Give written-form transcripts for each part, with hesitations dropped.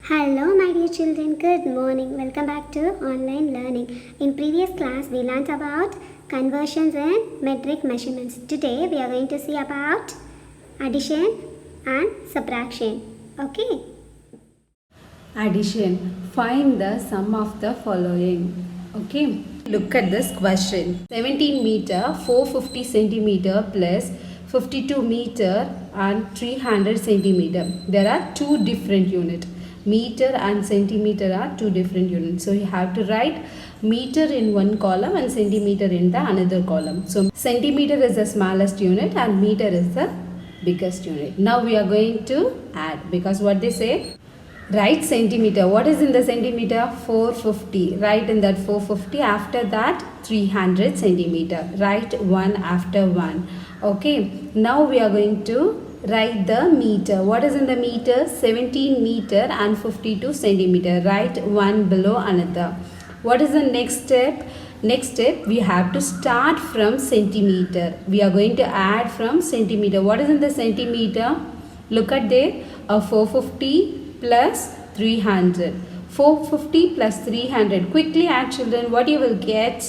Hello, my dear children. Good morning. Welcome back to online learning. In previous class, we learnt about conversions and metric measurements. Today, we are going to see about addition and subtraction. Okay. Addition. Find the sum of the following. Okay. Look at this question. 17 meter, 450 centimeter plus 52 meter and 300 centimeter. There are two different units. Meter and centimeter are two different units. So you have to write meter in one column and centimeter in the another column. So centimeter is the smallest unit and meter is the biggest unit. Now we are going to add, because what they say, write centimeter. What is in the centimeter? 450. Write in that 450. After that 300 centimeter. Write one after one. Okay. Now we are going to write the meter. What is in the meter? 17 meter and 52 centimeter. Write one below another. What is the next step? Next step, we have to start from centimeter. We are going to add from centimeter. What is in the centimeter? Look at there. 450 plus 300. 450 plus 300. Quickly add, children. What you will get?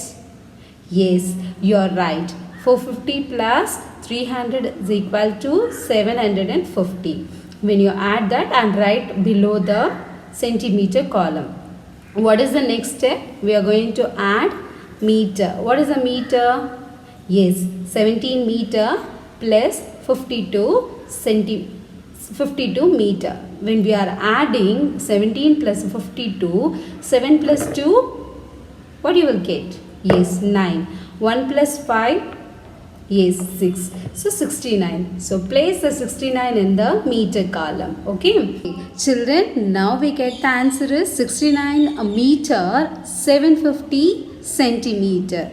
Yes, you are right. 450 plus 300 is equal to 750. When you add that and write below the centimeter column. What is the next step? We are going to add meter. What is a meter? Yes, 17 meter plus 52 meter. When we are adding 17 plus 52, 7 plus 2, what you will get? Yes, 9. 1 plus 5, yes, 6. So 69. So place the 69 in the meter column. Okay. Children, now we get the answer is 69 a meter, 750 centimeter.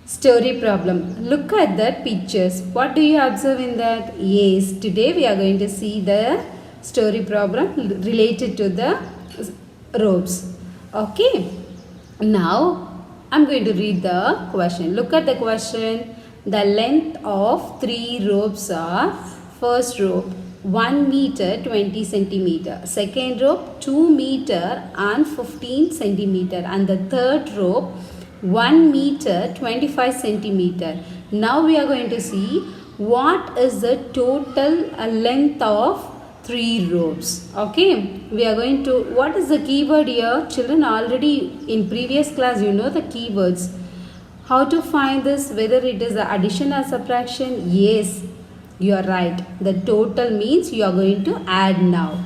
Story problem. Look at the pictures. What do you observe in that? Yes, today we are going to see the story problem related to the ropes. Okay. Now I'm going to read the question. Look at the question. The length of 3 ropes are: first rope 1 meter 20 centimeter, second rope 2 meter and 15 centimeter, and the third rope 1 meter 25 centimeter. Now we are going to see what is the total length of 3 ropes. Okay, we are going to, what is the keyword here? Children, already in previous class you know the keywords. How to find this, whether it is addition or subtraction? Yes, you are right. The total means you are going to add now.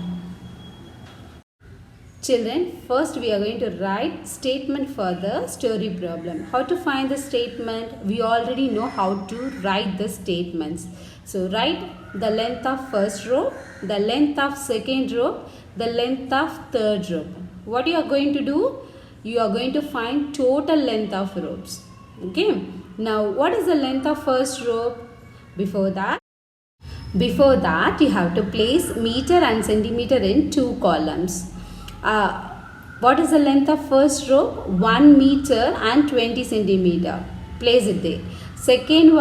Children, first we are going to write statement for the story problem. How to find the statement? We already know how to write the statements. So write the length of first rope, the length of second rope, the length of third rope. What you are going to do? You are going to find total length of ropes. Okay. Now what is the length of first rope? Before that you have to place meter and centimeter in 2 columns. What is the length of first rope? 1 meter and 20 centimeter. Place it there. Second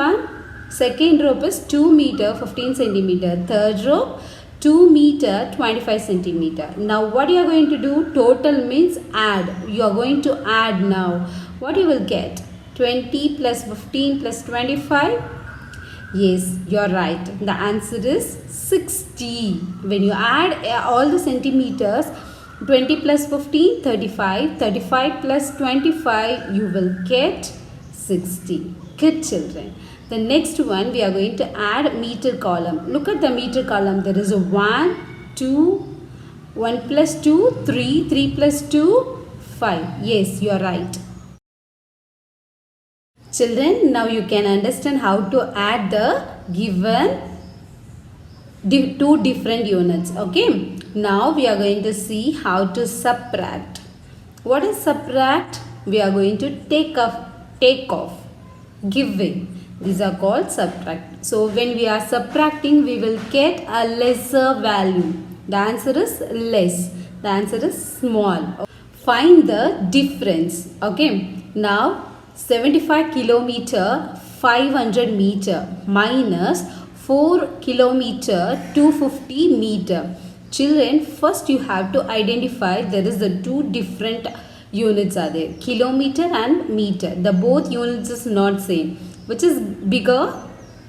rope is 2 meter 15 centimeter. Third rope 2 meter 25 centimeter. Now what you are going to do? Total means add. You are going to add now. What you will get? 20 plus 15 plus 25. Yes, you are right. The answer is 60. When you add all the centimeters, 20 plus 15, 35. 35 plus 25, you will get 60. Good children. The next one, we are going to add meter column. Look at the meter column. There is a 1, 2, 1 plus 2, 3, 3 plus 2, 5. Yes, you are right. Children, now you can understand how to add the given 2 different units. Okay. Now we are going to see how to subtract. What is subtract? We are going to take off, giving. These are called subtract. So when we are subtracting, we will get a lesser value. The answer is less. The answer is small. Find the difference. Okay. Now 75 kilometer 500 meter minus 4 kilometer 250 meter. Children, first you have to identify there is the two different units are there, kilometer and meter. The both units is not same. Which is bigger?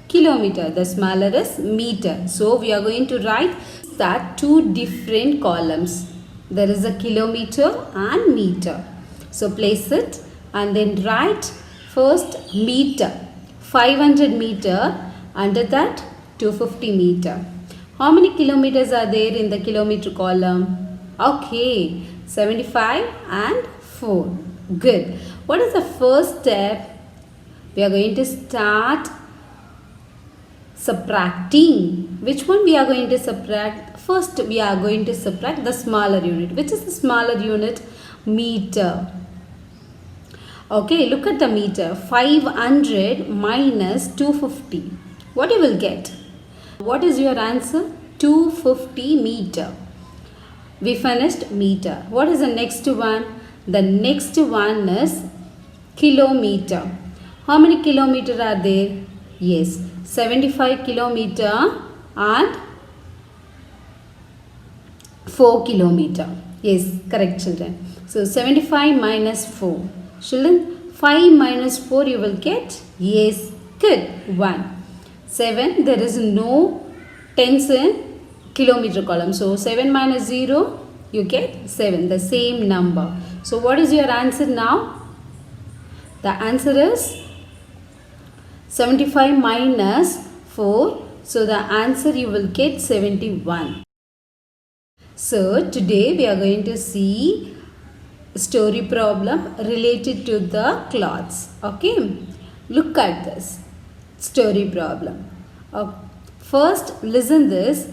Kilometer. The smaller is meter. So we are going to write that two different columns. There is a kilometer and meter. So place it and then write first meter. 500 meter, under that 250 meter. How many kilometers are there in the kilometer column? Okay, 75 and 4. Good. What is the first step? We are going to start subtracting. Which one we are going to subtract? First we are going to subtract the smaller unit. Which is the smaller unit? Meter. Okay, look at the meter. 500 minus 250. What you will get? What is your answer? 250 meter. We finished meter. What is the next one? The next one is kilometer. How many kilometers are there? Yes, 75 kilometer and 4 kilometer. Yes, correct children. So 75 minus 4. Children, 5 minus 4 you will get? Yes, good. 1. 7, there is no tens in kilometer column. So 7 minus 0, you get 7, the same number. So what is your answer now? The answer is 75 minus 4. So the answer you will get 71. So today we are going to see story problem related to the cloths. Okay, look at this story problem. First listen this.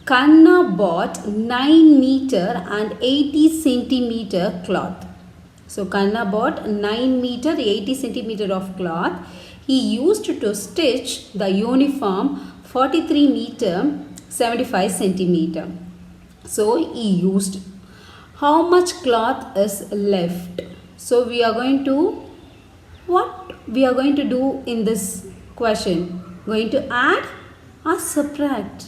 Kanna bought 9 meter and 80 centimeter cloth. So Kanna bought 9 meter 80 centimeter of cloth. He used to stitch the uniform 43 meter 75 centimeter. So he used. How much cloth is left? So we are going to, what we are going to do in this question? Going to add or subtract?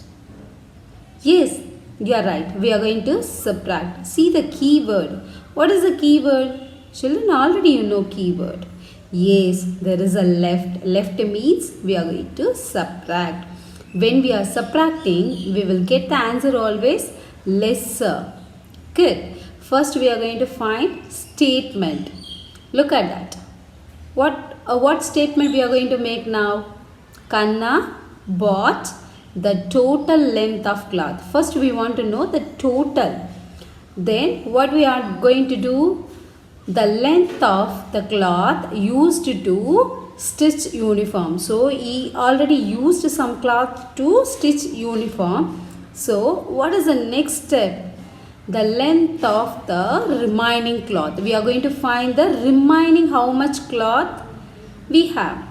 Yes, you are right. We are going to subtract. See the keyword. What is the keyword? Children, already you know keyword. Yes, there is a left. Left means we are going to subtract. When we are subtracting, we will get the answer always lesser. Good. First we are going to find statement. Look at that. What statement we are going to make now? Kanna bought the total length of cloth. First we want to know the total. Then what we are going to do? The length of the cloth used to stitch uniform. So he already used some cloth to stitch uniform. So what is the next step? The length of the remaining cloth. We are going to find the remaining how much cloth we have.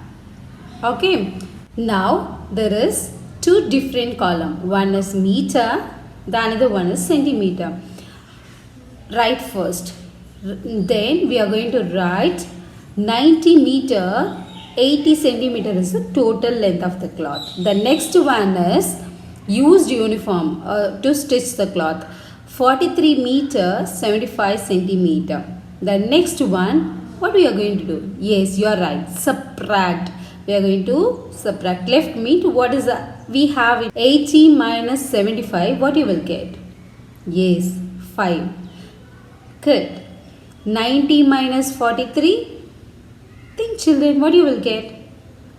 Okay. Now there is two different column. One is meter, the another one is centimeter. Write first. Then we are going to write 90 meter 80 centimeter is the total length of the cloth. The next one is used uniform to stitch the cloth. 43 meter 75 centimeter. The next one, what we are going to do? Yes, you are right. Subtract. We are going to subtract. Left means what is the, we have 80 minus 75. What you will get? Yes, 5. Good. 90 minus 43. Think children, what you will get?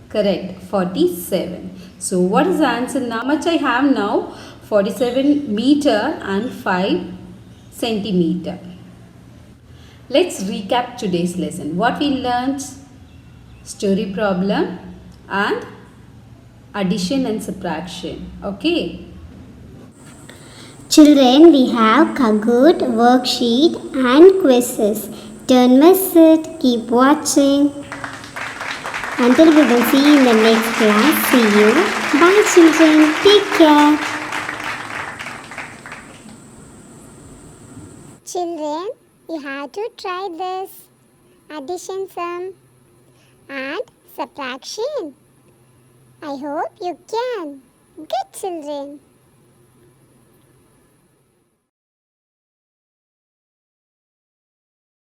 Correct. 47. So what is the answer now? How much I have now? 47 meter and 5 centimeter. Let's recap today's lesson. What we learned? Story problem and addition and subtraction. Okay. Children, we have Kahoot, worksheet and quizzes. Don't miss it. Keep watching. Until we will see you in the next class. See you. Bye children. Take care. Children, you have to try this. Addition sum and subtraction. I hope you can. Good children.